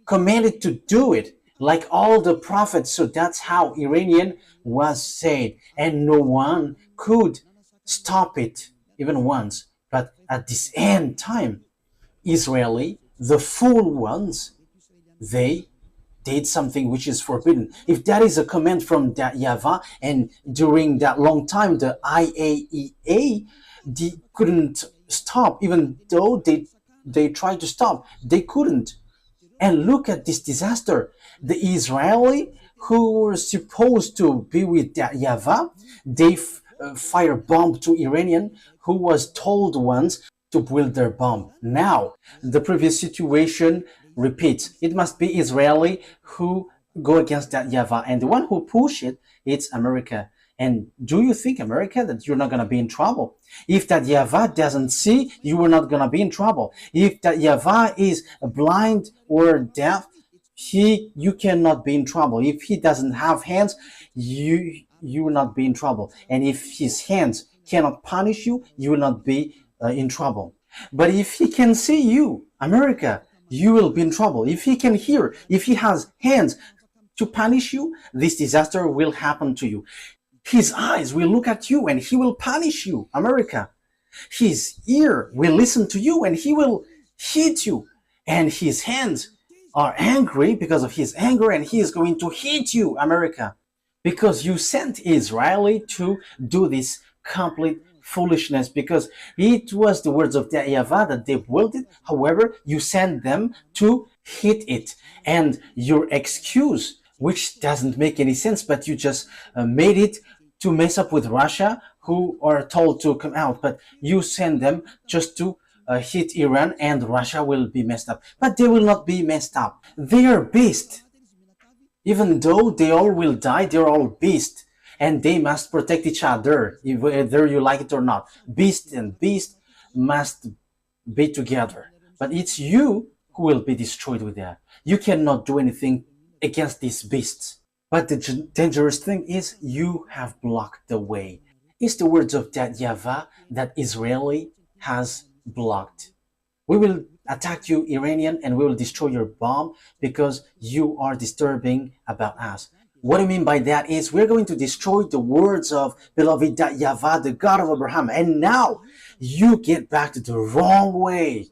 Speaker 1: commanded to do it, like all the prophets. So that's how Iranian was said, and no one could stop it even once. But at this end time, Israeli, the fool ones, they did something which is forbidden. If that is a command from that YAHVAH, and during that long time, the IAEA, they couldn't stop, even though they tried to stop, they couldn't. And look at this disaster. The Israeli who were supposed to be with that YAHVAH, they fire bomb to Iranian who was told once to build their bomb. Now, the previous situation repeats. It must be Israeli who go against that YAHVAH, and the one who push it, it's America. And do you think, America, that you're not going to be in trouble? If that YAHVAH doesn't see, you are not going to be in trouble. If that YAHVAH is blind or deaf, you cannot be in trouble. If he doesn't have hands, you will not be in trouble. And if his hands cannot punish you, you will not be in trouble. But if he can see you, America, you will be in trouble. If he can hear, if he has hands to punish you, this disaster will happen to you. His eyes will look at you and he will punish you, America. His ear will listen to you and he will hit you. And his hands are angry because of his anger and he is going to hit you, America. Because you sent Israeli to do this complete foolishness, because it was the words of the YAHVAH that they willed it. However, you sent them to hit it. And your excuse, which doesn't make any sense, but you just made it to mess up with Russia, who are told to come out, but you send them just to hit Iran, and Russia will be messed up. But they will not be messed up. They are beasts. Even though they all will die, they're all beasts. And they must protect each other, whether you like it or not. Beast and beast must be together. But it's you who will be destroyed with that. You cannot do anything against these beasts. But the dangerous thing is you have blocked the way. It's the words of that YAHVAH that Israeli has blocked. We will attack you, Iranian, and we will destroy your bomb because you are disturbing about us. What I mean by that is we're going to destroy the words of beloved YAHVAH, the God of Abraham. And now you get back to the wrong way.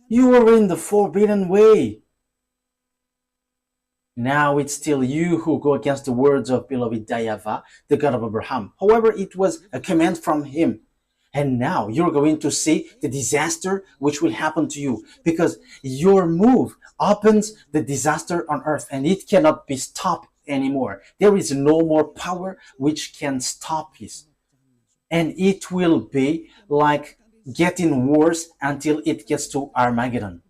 Speaker 1: You are in the forbidden way. Now it's still you who go against the words of beloved YAHVAH, the God of Abraham. However, it was a command from him. And now you're going to see the disaster which will happen to you, because your move opens the disaster on earth and it cannot be stopped anymore. There is no more power which can stop it. And it will be like getting worse until it gets to Armageddon.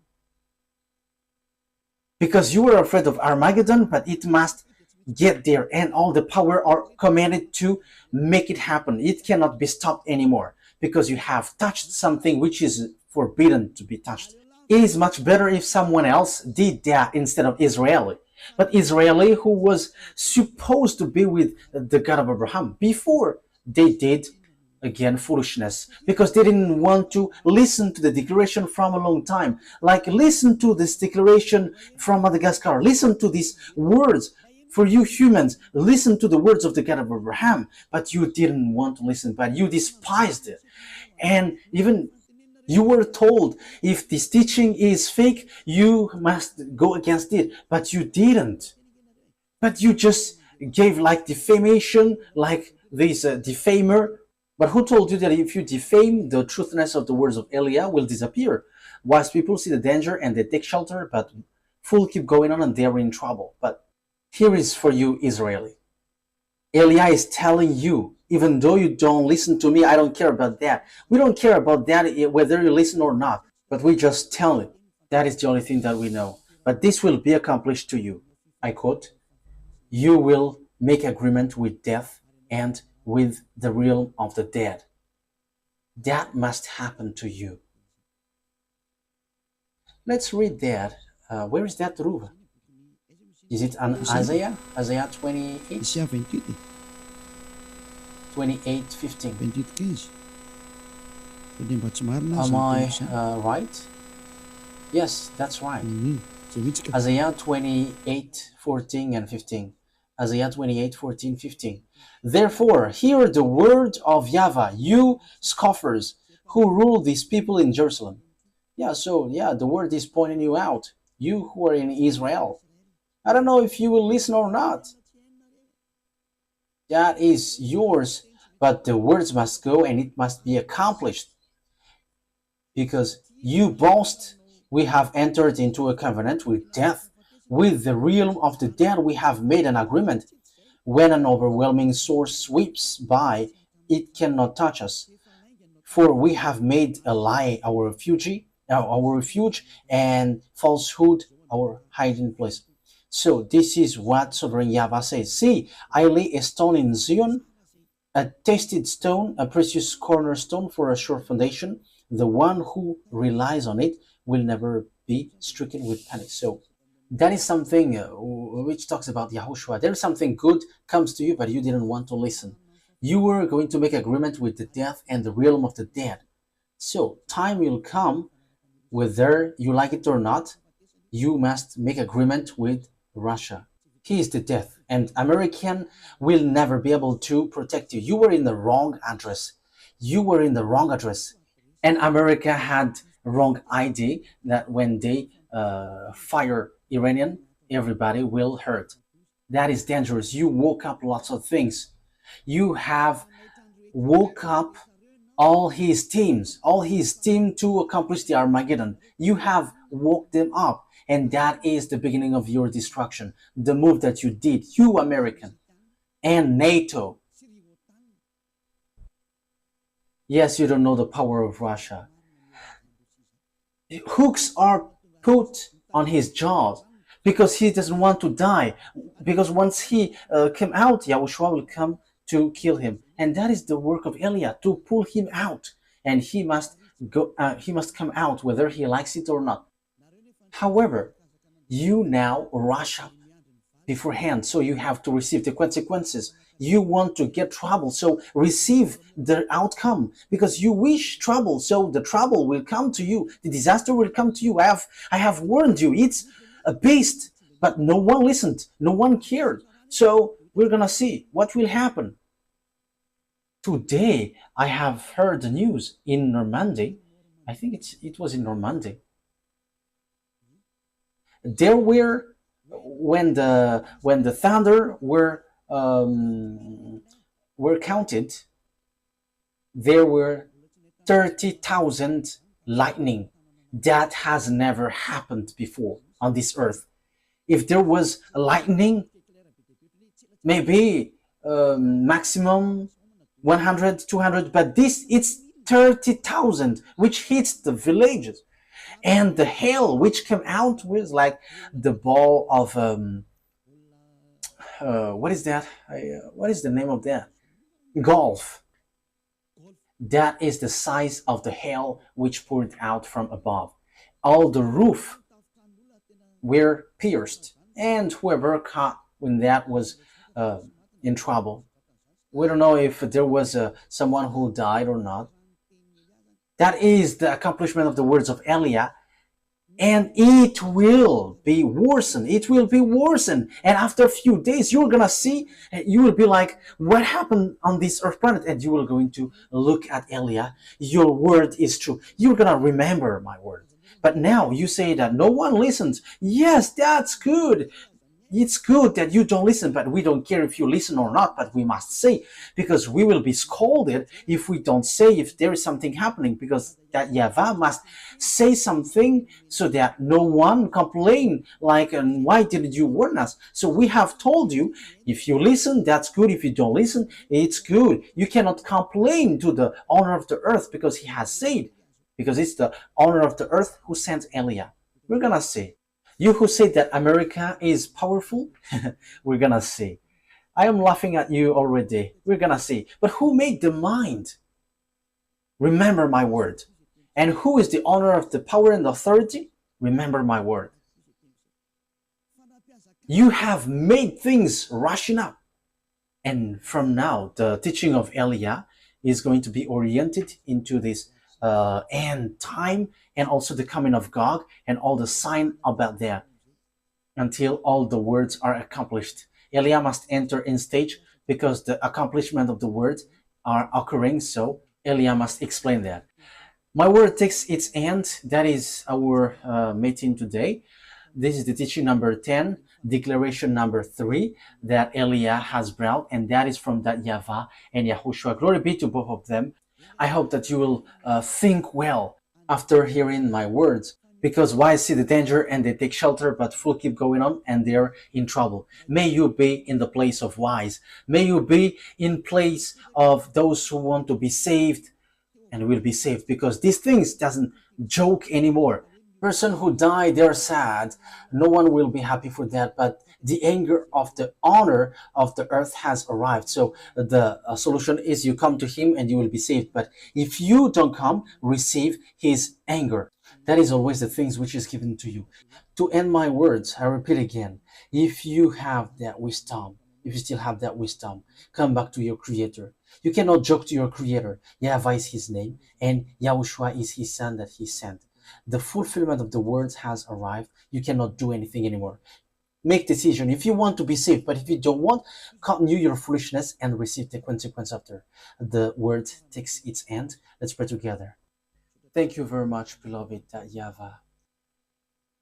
Speaker 1: Because you are afraid of Armageddon, but it must get there, and all the power are commanded to make it happen. It cannot be stopped anymore, because you have touched something which is forbidden to be touched. It is much better if someone else did that instead of Israeli. But Israeli, who was supposed to be with the God of Abraham, before they did, again, foolishness, because they didn't want to listen to the declaration from a long time. Like, listen to this declaration from Madagascar. Listen to these words. For you humans, listen to the words of the God of Abraham. But you didn't want to listen, but you despised it. And even you were told, if this teaching is fake, you must go against it. But you didn't. But you just gave like defamation, like this defamer. But who told you that if you defame, the truthness of the words of Eliah will disappear? Wise people see the danger and they take shelter, but fools keep going on and they're in trouble. But here is for you, Israeli. Eliah is telling you, even though you don't listen to me, I don't care about that. We don't care about that, whether you listen or not. But we just tell it. That is the only thing that we know. But this will be accomplished to you. I quote, you will make agreement with death and with the realm of the dead. That must happen to you. Let's read that. Where is that, Ruva? Is it on Isaiah? Isaiah 28?
Speaker 2: Isaiah 28,
Speaker 1: 28:15.
Speaker 2: 28:15. Pwede ba sumarna
Speaker 1: Am
Speaker 2: sa
Speaker 1: I
Speaker 2: Isaiah?
Speaker 1: right? Yes, that's right.
Speaker 2: So which
Speaker 1: Isaiah 28:14 and 15. Isaiah 28:14-15. Therefore, hear the word of YAHVAH, you scoffers who rule these people in Jerusalem. The word is pointing you out, you who are in Israel. I don't know if you will listen or not. That is yours, but the words must go and it must be accomplished. Because you boast, we have entered into a covenant with death. With the realm of the dead we have made an agreement. When an overwhelming source sweeps by, it cannot touch us. For we have made a lie our refuge, and falsehood our hiding place. So this is what Sovereign YAHVAH says. See, I lay a stone in Zion, a tested stone, a precious cornerstone for a sure foundation. The one who relies on it will never be stricken with panic. So that is something which talks about Yahushua. There is something good comes to you, but you didn't want to listen. You were going to make agreement with the death and the realm of the dead. So time will come, whether you like it or not, you must make agreement with Russia. He is the death, and American will never be able to protect you. You were in the wrong address. You were in the wrong address. And America had wrong ID that when they fire Iranian, everybody will hurt. That is dangerous. You woke up lots of things. You have woke up all his team to accomplish the Armageddon. You have woke them up, and that is the beginning of your destruction. The move that you did, you American and NATO. Yes, you don't know the power of Russia. Hooks are put on his jaws because he doesn't want to die. Because once he came out, Yahushua will come to kill him, and that is the work of Eliah, to pull him out, and he must go. He must come out whether he likes it or not. However, you now rush up beforehand, so you have to receive the consequences. You want to get trouble, so receive the outcome, because you wish trouble, so the trouble will come to you. The disaster will come to you. I have warned you. It's a beast, but no one listened. No one cared. So we're gonna see what will happen. Today, I have heard the news in Normandy. I think it was in Normandy. There were when the thunder were counted, there were 30,000 lightning. That has never happened before on this earth. If there was a lightning, maybe maximum 100, 200, but this it's 30,000, which hits the villages. And the hail which came out was like the ball of what is that? What is the name of that? Golf. That is the size of the hail which poured out from above. All the roof were pierced, and whoever caught when that was in trouble. We don't know if there was someone who died or not. That is the accomplishment of the words of Eliah, and it will be worsened. It will be worsened, and after a few days, you're gonna see. You will be like, "What happened on this earth planet?" And you will going to look at Eliah. Your word is true. You're gonna remember my word. But now you say that no one listens. Yes, that's good. It's good that you don't listen, but we don't care if you listen or not, but we must say, because we will be scolded if we don't say if there is something happening, because that YAHVAH must say something so that no one complain like, and why didn't you warn us? So we have told you, if you listen, that's good. If you don't listen, it's good. You cannot complain to the owner of the earth, because he has said, because it's the owner of the earth who sent Eliah. We're gonna say, you who say that America is powerful, we're gonna see. I am laughing at you already. We're gonna see. But who made the mind? Remember my word. And who is the owner of the power and authority? Remember my word. You have made things rushing up. And from now, the teaching of Eliah is going to be oriented into this end time, and also the coming of Gog and all the sign about that, until all the words are accomplished. Eliah must enter in stage, because the accomplishment of the words are occurring, so Eliah must explain that. My word takes its end. That is our meeting today. This is the teaching number 10, declaration number 3 that Eliah has brought, and that is from that YAHVAH and YAHOSHUA. Glory be to both of them. I hope that you will think well after hearing my words, because wise see the danger and they take shelter, but fool keep going on and they're in trouble. May you be in the place of wise. May you be in place of those who want to be saved and will be saved, because these things doesn't joke anymore. Person who die, they're sad. No one will be happy for that. But the anger of the honor of the earth has arrived. So the solution is you come to him and you will be saved. But if you don't come, receive his anger. That is always the things which is given to you. To end my words, I repeat again, if you have that wisdom, if you still have that wisdom, come back to your creator. You cannot joke to your creator. YAHVAH is his name, and YAHOSHUA is his son that he sent. The fulfillment of the words has arrived. You cannot do anything anymore. Make decision if you want to be saved, but if you don't want, continue your foolishness and receive the consequence after the word takes its end. Let's pray together. Thank you very much, beloved YAHVAH.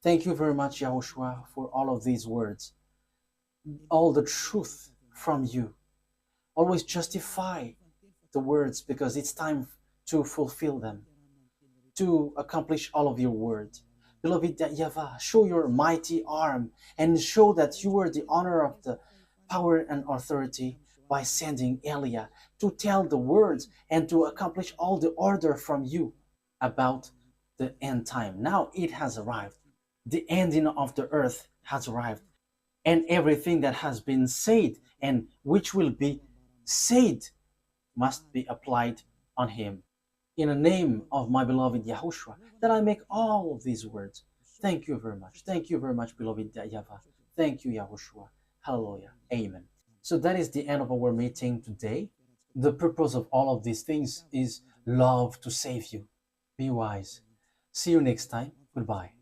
Speaker 1: Thank you very much, YAHOSHUA, for all of these words, all the truth from you. Always justify the words because it's time to fulfill them, to accomplish all of your words. Beloved YAHVAH, show your mighty arm and show that you were the honor of the power and authority by sending Elia to tell the words and to accomplish all the order from you about the end time. Now it has arrived. The ending of the earth has arrived. And everything that has been said and which will be said must be applied on him. In the name of my beloved YAHOSHUA, that I make all of these words. Thank you very much. Thank you very much, beloved YAHVAH. Thank you, YAHOSHUA. Hallelujah. Amen. So that is the end of our meeting today. The purpose of all of these things is love to save you. Be wise. See you next time. Goodbye.